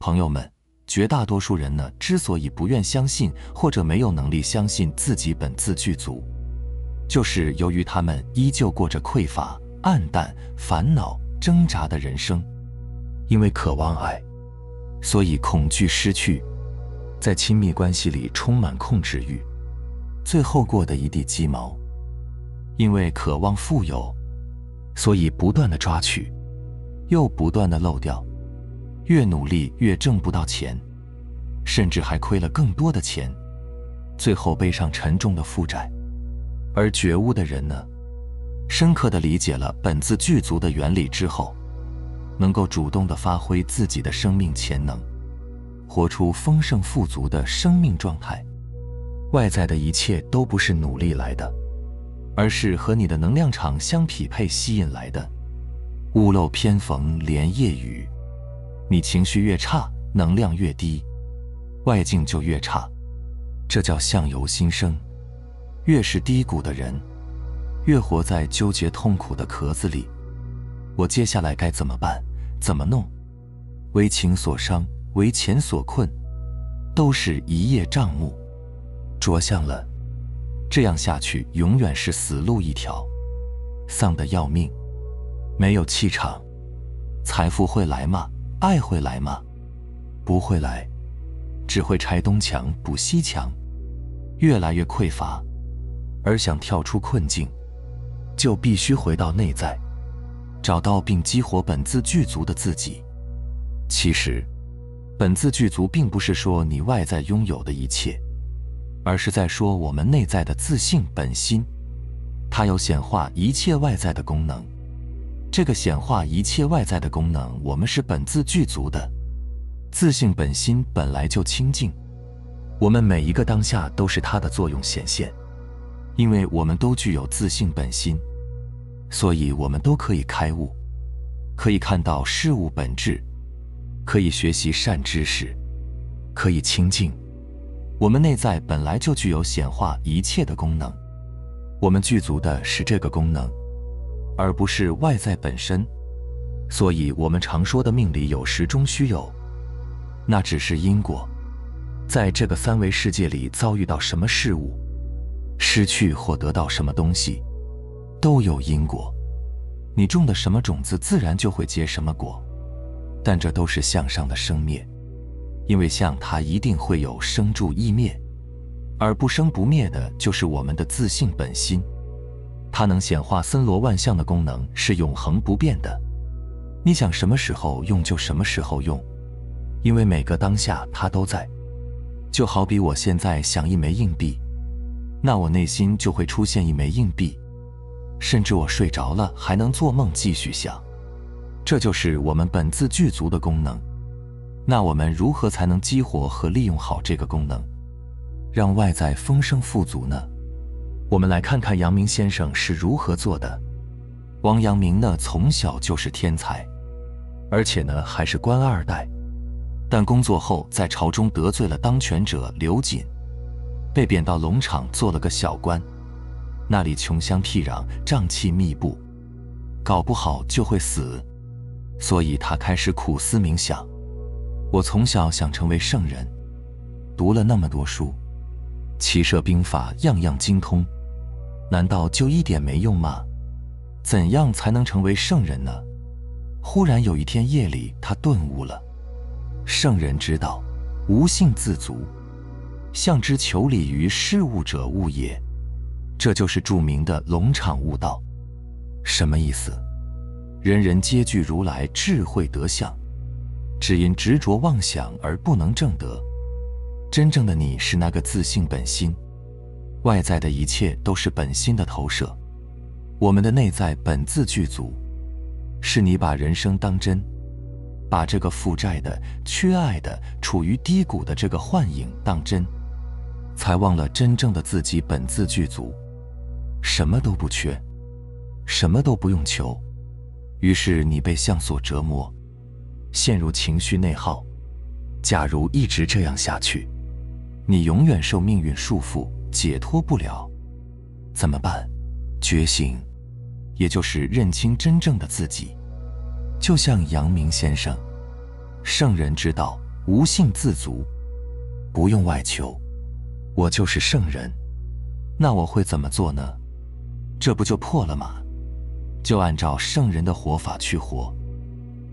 朋友们，绝大多数人呢，之所以不愿相信或者没有能力相信自己本自具足，就是由于他们依旧过着匮乏、暗淡、烦恼、挣扎的人生。因为渴望爱，所以恐惧失去，在亲密关系里充满控制欲，最后过得一地鸡毛。因为渴望富有，所以不断地抓取，又不断地漏掉，越努力越挣不到钱，甚至还亏了更多的钱，最后背上沉重的负债。而觉悟的人呢，深刻地理解了本自具足的原理之后，能够主动地发挥自己的生命潜能，活出丰盛富足的生命状态。外在的一切都不是努力来的，而是和你的能量场相匹配吸引来的。屋漏偏逢连夜雨，你情绪越差，能量越低，外境就越差，这叫相由心生。越是低谷的人，越活在纠结痛苦的壳子里。我接下来该怎么办？怎么弄？为情所伤，为钱所困，都是一叶障目。着相了，这样下去永远是死路一条，丧得要命，没有气场。财富会来吗？爱会来吗？不会来，只会拆东墙补西墙，越来越匮乏。而想跳出困境，就必须回到内在，找到并激活本自具足的自己。其实，本自具足并不是说你外在拥有的一切，而是在说我们内在的自性本心，它有显化一切外在的功能。这个显化一切外在的功能，我们是本自具足的。自性本心本来就清净，我们每一个当下都是它的作用显现。因为我们都具有自性本心，所以我们都可以开悟，可以看到事物本质，可以学习善知识，可以清净。我们内在本来就具有显化一切的功能，我们具足的是这个功能，而不是外在本身。所以我们常说的命里有时终须有，那只是因果。在这个三维世界里遭遇到什么事物，失去或得到什么东西，都有因果。你种的什么种子，自然就会结什么果。但这都是相上的生灭，因为相它一定会有生住异灭，而不生不灭的就是我们的自性本心。它能显化森罗万象的功能是永恒不变的，你想什么时候用就什么时候用，因为每个当下它都在。就好比我现在想一枚硬币，那我内心就会出现一枚硬币，甚至我睡着了还能做梦继续想。这就是我们本自具足的功能。那我们如何才能激活和利用好这个功能，让外在丰盛富足呢？我们来看看阳明先生是如何做的。王阳明呢，从小就是天才，而且呢还是官二代，但工作后在朝中得罪了当权者刘瑾，被贬到龙场做了个小官，那里穷乡僻壤，瘴气密布，搞不好就会死。所以他开始苦思冥想，我从小想成为圣人，读了那么多书，骑射兵法样样精通，难道就一点没用吗？怎样才能成为圣人呢？忽然有一天夜里，他顿悟了。圣人之道，无性自足，象之求理于事物者悟也。这就是著名的龙场悟道。什么意思？人人皆具如来智慧德相，只因执着妄想而不能证得。真正的你是那个自性本心，外在的一切都是本心的投射。我们的内在本自具足，是你把人生当真，把这个负债的、缺爱的、处于低谷的这个幻影当真，才忘了真正的自己本自具足，什么都不缺，什么都不用求。于是你被相所折磨，陷入情绪内耗。假如一直这样下去，你永远受命运束缚，解脱不了。怎么办？觉醒，也就是认清真正的自己。就像阳明先生，圣人之道，无性自足，不用外求，我就是圣人。那我会怎么做呢？这不就破了吗？就按照圣人的活法去活，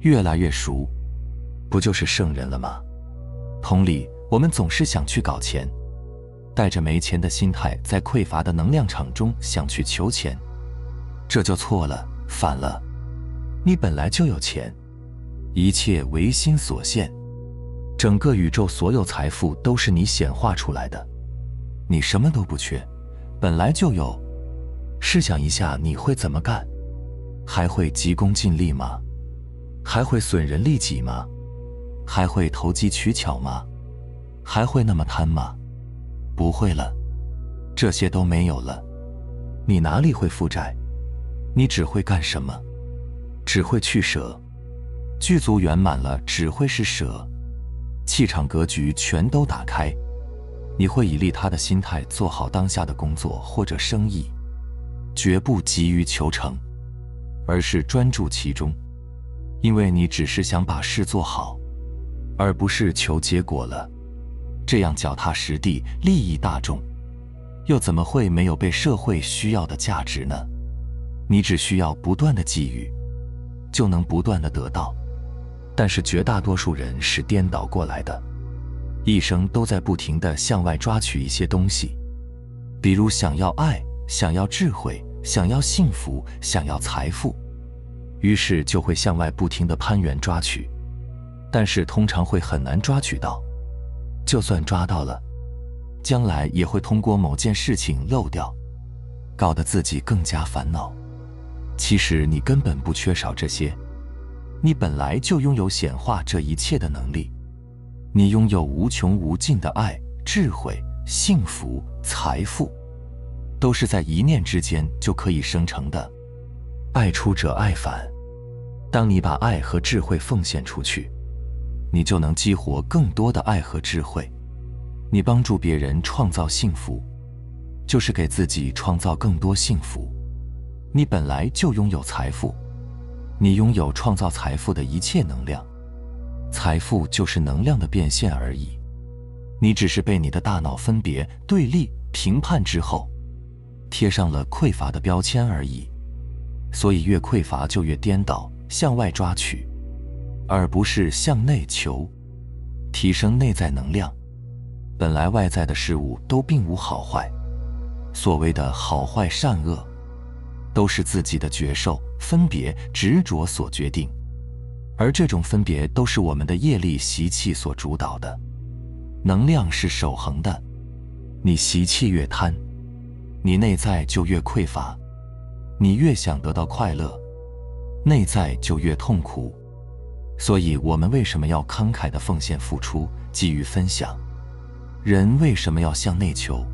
越来越熟，不就是圣人了吗？同理，我们总是想去搞钱，带着没钱的心态，在匮乏的能量场中想去求钱，这就错了，反了。你本来就有钱，一切唯心所现，整个宇宙所有财富都是你显化出来的，你什么都不缺，本来就有。试想一下，你会怎么干？还会急功近利吗？还会损人利己吗？还会投机取巧吗？还会那么贪吗？不会了，这些都没有了。你哪里会负债？你只会干什么？只会去舍。具足圆满了，只会是舍。气场格局全都打开，你会以利他的心态做好当下的工作或者生意，绝不急于求成，而是专注其中，因为你只是想把事做好，而不是求结果了。这样脚踏实地，利益大众，又怎么会没有被社会需要的价值呢？你只需要不断的给予，就能不断的得到。但是绝大多数人是颠倒过来的，一生都在不停地向外抓取一些东西，比如想要爱，想要智慧，想要幸福，想要财富，于是就会向外不停地攀援抓取，但是通常会很难抓取到，就算抓到了，将来也会通过某件事情漏掉，搞得自己更加烦恼。其实你根本不缺少这些，你本来就拥有显化这一切的能力，你拥有无穷无尽的爱、智慧、幸福、财富，都是在一念之间就可以生成的。爱出者爱返，当你把爱和智慧奉献出去，你就能激活更多的爱和智慧。你帮助别人创造幸福，就是给自己创造更多幸福。你本来就拥有财富，你拥有创造财富的一切能量，财富就是能量的变现而已。你只是被你的大脑分别、对立、评判之后，贴上了匮乏的标签而已。所以越匮乏就越颠倒，向外抓取，而不是向内求，提升内在能量。本来外在的事物都并无好坏，所谓的好坏善恶，都是自己的觉受、分别、执着所决定，而这种分别都是我们的业力习气所主导的。能量是守恒的，你习气越贪，你内在就越匮乏，你越想得到快乐，内在就越痛苦。所以我们为什么要慷慨的奉献付出，给予分享？人为什么要向内求？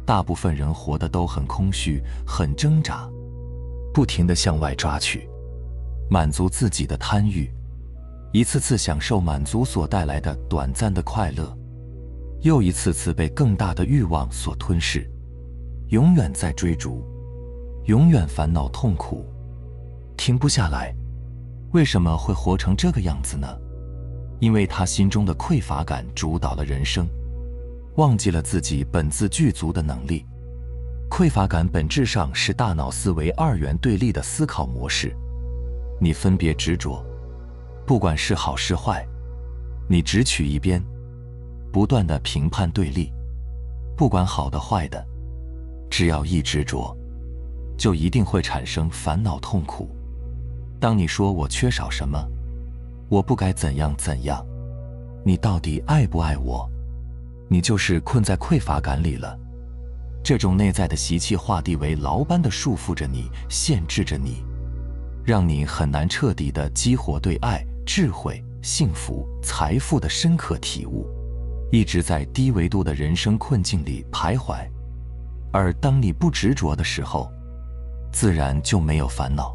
大部分人活得都很空虚，很挣扎，不停地向外抓取，满足自己的贪欲，一次次享受满足所带来的短暂的快乐，又一次次被更大的欲望所吞噬，永远在追逐，永远烦恼痛苦，停不下来。为什么会活成这个样子呢？因为他心中的匮乏感主导了人生，忘记了自己本自具足的能力。匮乏感本质上是大脑思维二元对立的思考模式，你分别执着，不管是好是坏，你只取一边，不断的评判对立，不管好的坏的，只要一执着，就一定会产生烦恼痛苦。当你说我缺少什么，我不该怎样怎样，你到底爱不爱我？你就是困在匮乏感里了。这种内在的习气画地为牢般的束缚着你，限制着你，让你很难彻底的激活对爱、智慧、幸福、财富的深刻体悟，一直在低维度的人生困境里徘徊。而当你不执着的时候，自然就没有烦恼。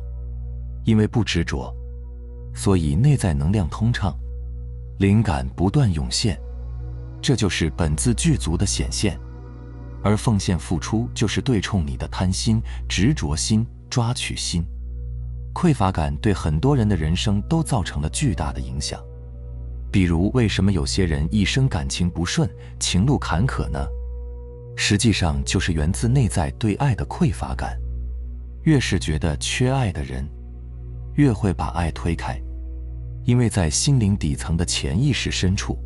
因为不执着，所以内在能量通畅，灵感不断涌现，这就是本自具足的显现。而奉献付出就是对冲你的贪心、执着心、抓取心。匮乏感对很多人的人生都造成了巨大的影响，比如，为什么有些人一生感情不顺，情路坎坷呢？实际上就是源自内在对爱的匮乏感。越是觉得缺爱的人，越会把爱推开，因为在心灵底层的潜意识深处，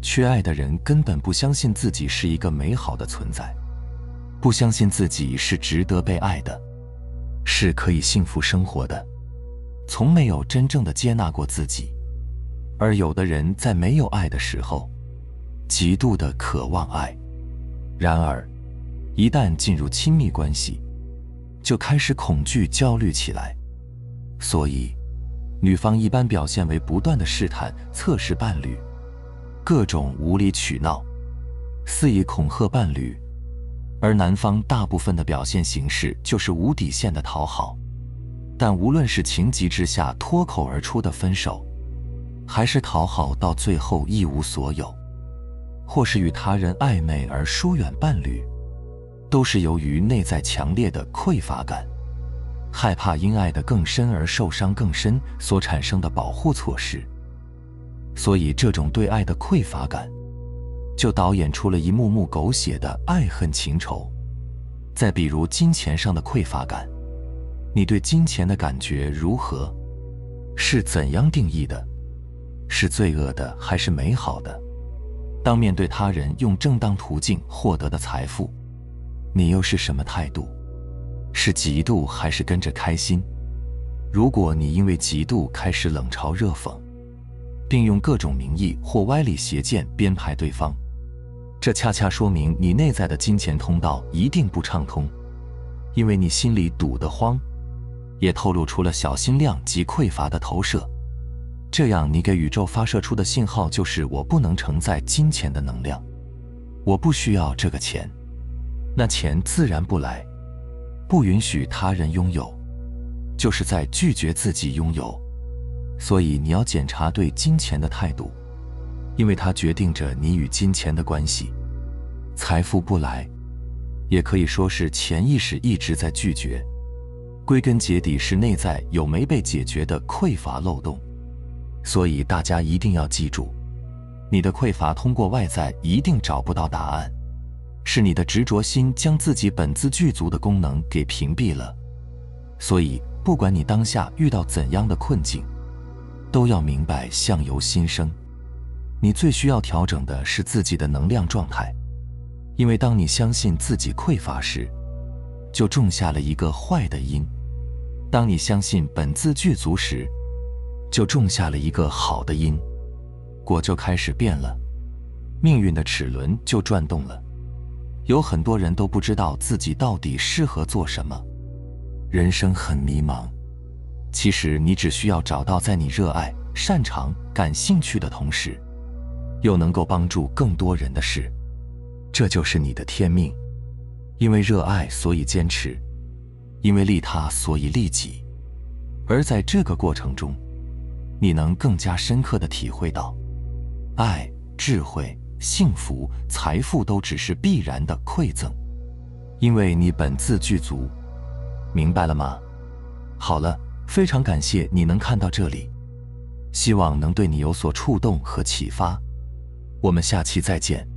缺爱的人根本不相信自己是一个美好的存在，不相信自己是值得被爱的，是可以幸福生活的，从没有真正的接纳过自己。而有的人在没有爱的时候，极度的渴望爱，然而一旦进入亲密关系，就开始恐惧焦虑起来。所以女方一般表现为不断的试探测试伴侣，各种无理取闹，肆意恐吓伴侣，而男方大部分的表现形式就是无底线的讨好。但无论是情急之下脱口而出的分手，还是讨好到最后一无所有，或是与他人暧昧而疏远伴侣，都是由于内在强烈的匮乏感，害怕因爱得更深而受伤更深所产生的保护措施。所以这种对爱的匮乏感，就导演出了一幕幕狗血的爱恨情仇。再比如金钱上的匮乏感，你对金钱的感觉如何？是怎样定义的？是罪恶的还是美好的？当面对他人用正当途径获得的财富，你又是什么态度？是嫉妒还是跟着开心？如果你因为嫉妒开始冷嘲热讽，并用各种名义或歪理邪见编排对方，这恰恰说明你内在的金钱通道一定不畅通，因为你心里堵得慌，也透露出了小心量及匮乏的投射。这样你给宇宙发射出的信号就是我不能承载金钱的能量，我不需要这个钱，那钱自然不来。不允许他人拥有，就是在拒绝自己拥有。所以你要检查对金钱的态度，因为它决定着你与金钱的关系。财富不来，也可以说是潜意识一直在拒绝，归根结底是内在有没被解决的匮乏漏洞。所以大家一定要记住，你的匮乏通过外在一定找不到答案，是你的执着心将自己本自具足的功能给屏蔽了。所以不管你当下遇到怎样的困境，都要明白相由心生，你最需要调整的是自己的能量状态。因为当你相信自己匮乏时，就种下了一个坏的因；当你相信本自具足时，就种下了一个好的因，果就开始变了，命运的齿轮就转动了。有很多人都不知道自己到底适合做什么，人生很迷茫。其实你只需要找到在你热爱、擅长、感兴趣的同时，又能够帮助更多人的事，这就是你的天命。因为热爱所以坚持，因为利他所以利己。而在这个过程中，你能更加深刻地体会到，爱、智慧、幸福、财富都只是必然的馈赠，因为你本自具足。明白了吗？好了，非常感谢你能看到这里，希望能对你有所触动和启发。我们下期再见。